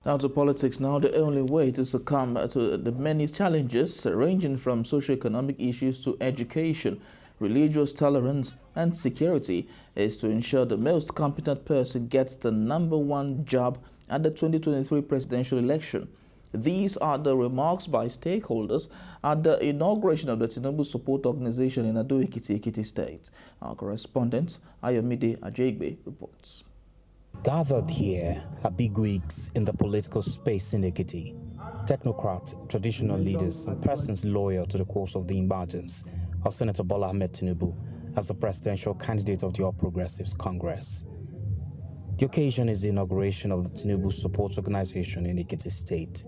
Now to politics now. The only way to succumb to the many challenges ranging from socio-economic issues to education, religious tolerance and security is to ensure the most competent person gets the #1 job at the 2023 presidential election. These are the remarks by stakeholders at the inauguration of the Tinubu support organization in Ondo, Ekiti State. Our correspondent Ahmed reports. Gathered here are bigwigs in the political space in Ekiti, technocrats, traditional leaders, and persons loyal to the cause of the emergence of Senator Bola Ahmed Tinubu as the presidential candidate of the All Progressives Congress. The occasion is the inauguration of the Tinubu support organization in Ekiti State.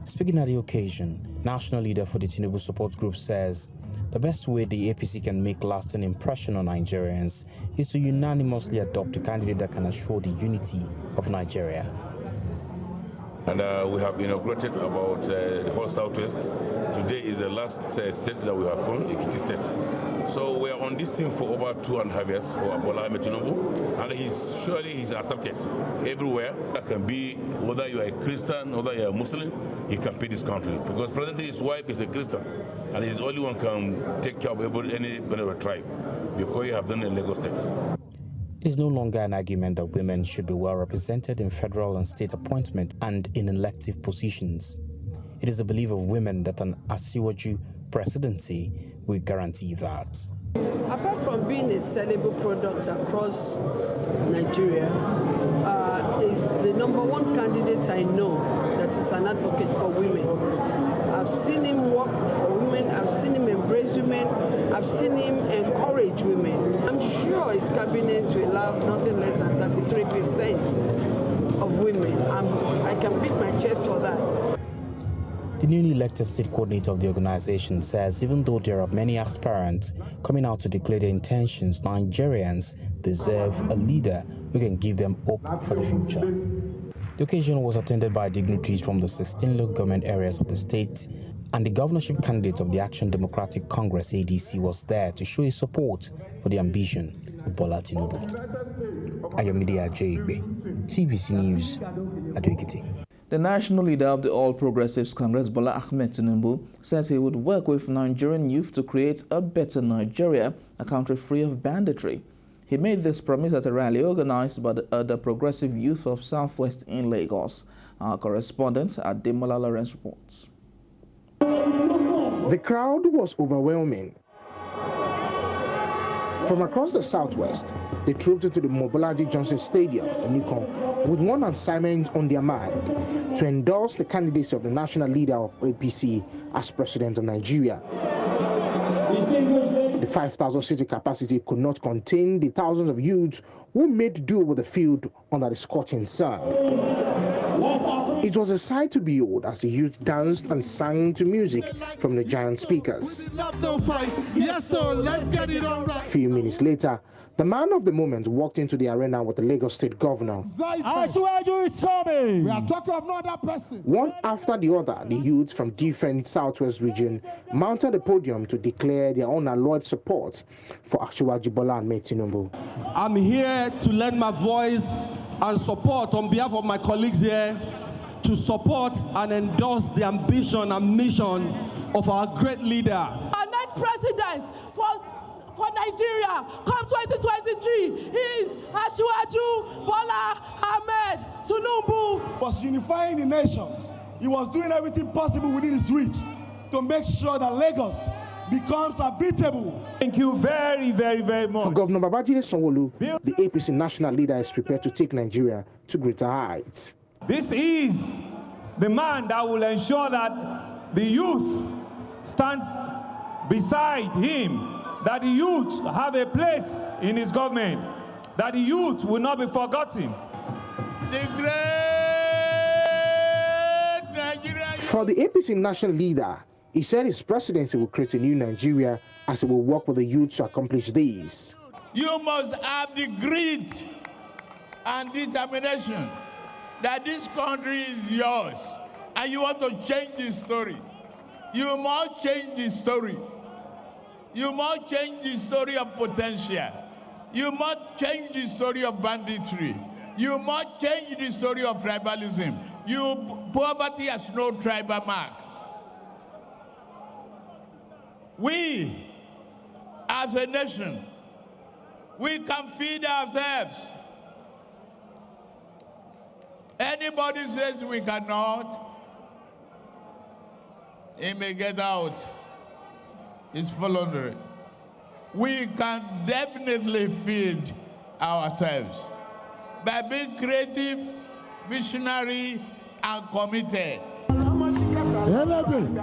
Speaking at the occasion, national leader for the Tinubu support group says the best way the APC can make lasting impression on Nigerians is to unanimously adopt a candidate that can assure the unity of Nigeria. And we have inaugurated about the whole Southwest. Today is the last state that we have called, Ekiti State. So we are on this team for over 2.5 years for Bola Ahmed Tinubu, and he's accepted everywhere. That can be whether you are a Christian, whether you are a Muslim, he can pay this country. Because presently his wife is a Christian, and he's the only one can take care of any tribe, because he have done in Lagos State. It is no longer an argument that women should be well represented in federal and state appointment and in elective positions. It is the belief of women that an Asiwaju presidency will guarantee that. Apart from being a sellable product across Nigeria, is the #1 candidate I know that is an advocate for women. I've seen him work for women, I've seen him embrace women, I've seen him encourage women. I'm sure his cabinet will have nothing less than 33% of women. I can beat my chest for that. The newly elected state coordinator of the organization says even though there are many aspirants coming out to declare their intentions, Nigerians deserve a leader who can give them hope for the future. The occasion was attended by dignitaries from the 16 local government areas of the state, and the governorship candidate of the Action Democratic Congress ADC was there to show his support for the ambition of Bola Tinubu. Ahmed, TBC News, Ondo, Ekiti. The national leader of the All Progressives Congress, Bola Ahmed Tinubu, says he would work with Nigerian youth to create a better Nigeria, a country free of banditry. He made this promise at a rally organized by the Progressive Youth of Southwest in Lagos. Our correspondent Ademola Lawrence reports. The crowd was overwhelming. From across the Southwest, they trooped into the Mobolaji Johnson Stadium in Nikon with one assignment on their mind: to endorse the candidacy of the national leader of APC as president of Nigeria. The 5,000-seating capacity could not contain the thousands of youths who made do with the field under the scorching sun. It was a sight to behold as the youth danced and sang to music from the giant speakers. Yes, sir, let's get it on right. A few minutes later, the man of the moment walked into the arena with the Lagos State Governor. Asiwaju is coming. We are talking of no other person. One after the other, the youths from different Southwest region mounted the podium to declare their unalloyed support for Asiwaju Bola Ahmed Tinubu. I'm here to lend my voice and support on behalf of my colleagues here to support and endorse the ambition and mission of our great leader. Our next president for Nigeria, come 2023, is Asiwaju Bola Ahmed Tinubu. He was unifying the nation. He was doing everything possible within his reach to make sure that Lagos becomes habitable. Thank you very, very, very much. For Governor Babajide Sanwo-Olu, the APC national leader is prepared to take Nigeria to greater heights. This is the man that will ensure that the youth stands beside him, that the youth have a place in his government, that the youth will not be forgotten. The great Nigeria. For the APC national leader, he said his presidency will create a new Nigeria as he will work with the youth to accomplish this. You must have the grit and determination that this country is yours and you want to change the story. You must change the story. You must change the story of potential. You must change the story of banditry. You must change the story of tribalism. Poverty has no tribal mark. We, as a nation, we can feed ourselves. Anybody says we cannot, he may get out. It's voluntary. We can definitely feed ourselves by being creative, visionary, and committed.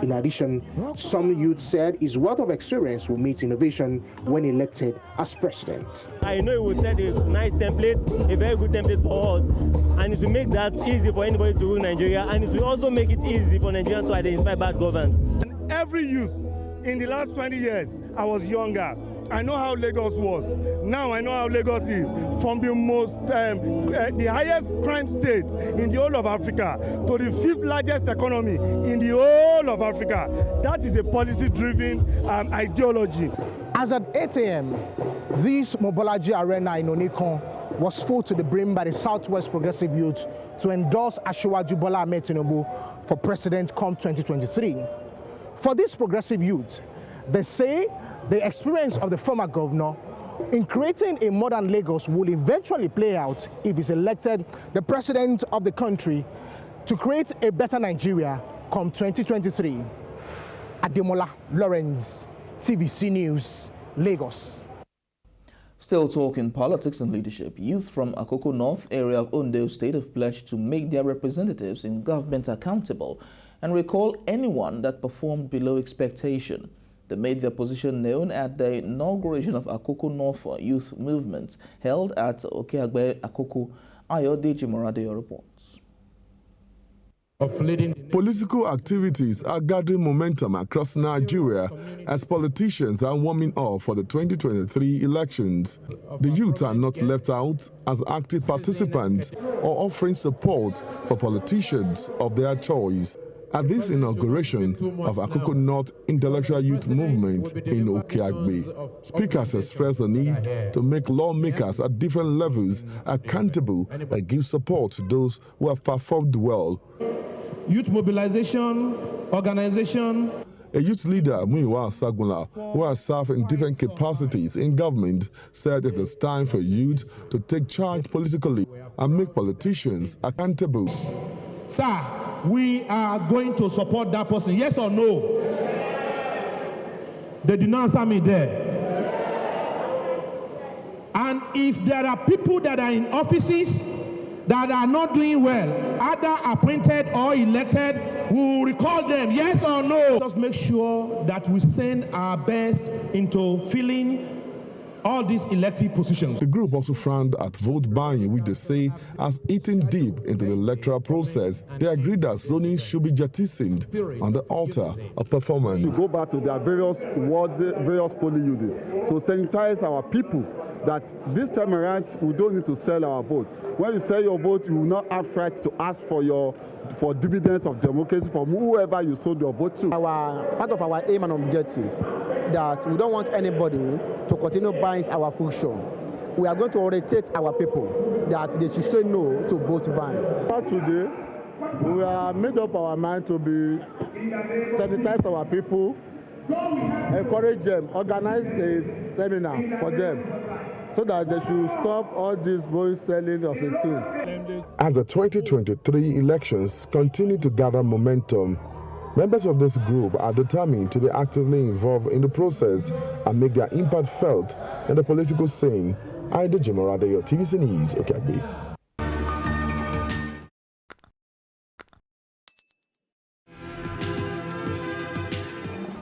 In addition, some youth said his wealth of experience will meet innovation when elected as president. I know it will set a nice template, a very good template for us, and it will make that easy for anybody to rule Nigeria, and it will also make it easy for Nigerians to identify bad governance. And every youth in the last 20 years, I was younger. I know how Lagos was. Now I know how Lagos is. From the the highest crime state in the whole of Africa to the 5th largest economy in the whole of Africa. That is a policy-driven ideology. As at 8 a.m., this Mobolaji Arena in Onikon was full to the brim by the Southwest Progressive Youth to endorse Asiwaju Bola Ahmed Tinubu for president come 2023. For this progressive youth, they say the experience of the former governor in creating a modern Lagos will eventually play out if he's elected the president of the country to create a better Nigeria come 2023. Ademola Lawrence, TVC News, Lagos. Still talking politics and leadership, youth from Akoko North area of Ondo State have pledged to make their representatives in government accountable and recall anyone that performed below expectation. They made their position known at the inauguration of Akoko North Youth Movement held at Okeagbe Akoko. Ayodeji Morade reports. Political activities are gathering momentum across Nigeria as politicians are warming up for the 2023 elections. The youth are not left out as active participants or offering support for politicians of their choice. At this inauguration of Akoko North Intellectual Youth Movement in Okeagbe, speakers expressed the need to make lawmakers at different levels accountable and give support to those who have performed well. Youth mobilization, organization. A youth leader, Muyiwa Sagunla, who has served in different capacities in government, said it is time for youth to take charge politically and make politicians accountable. Sir, we are going to support that person, yes or no? They did not answer me there. And if there are people that are in offices that are not doing well, either appointed or elected, we will recall them, yes or no? Just make sure that we send our best into filling all these elected positions. The group also frowned at vote buying, which they say has eaten deep into the electoral process. They agreed that zoning should be jettisoned on the altar of performance. We go back to their various polling units to sensitize our people that this time around we don't need to sell our vote. When you sell your vote, you will not have right to ask for dividends of democracy from whoever you sold your vote to. Part of our aim and objective that we don't want anybody to continue buying our function. We are going to orientate our people that they should say no to vote buying. Today, we are made up our mind to be sensitize our people, encourage them, organize a seminar for them, so that they should stop all this boy selling of a thing. As the 2023 elections continue to gather momentum, members of this group are determined to be actively involved in the process and make their impact felt in the political scene. Ayodeji Morade, TVC News, Okeagbe.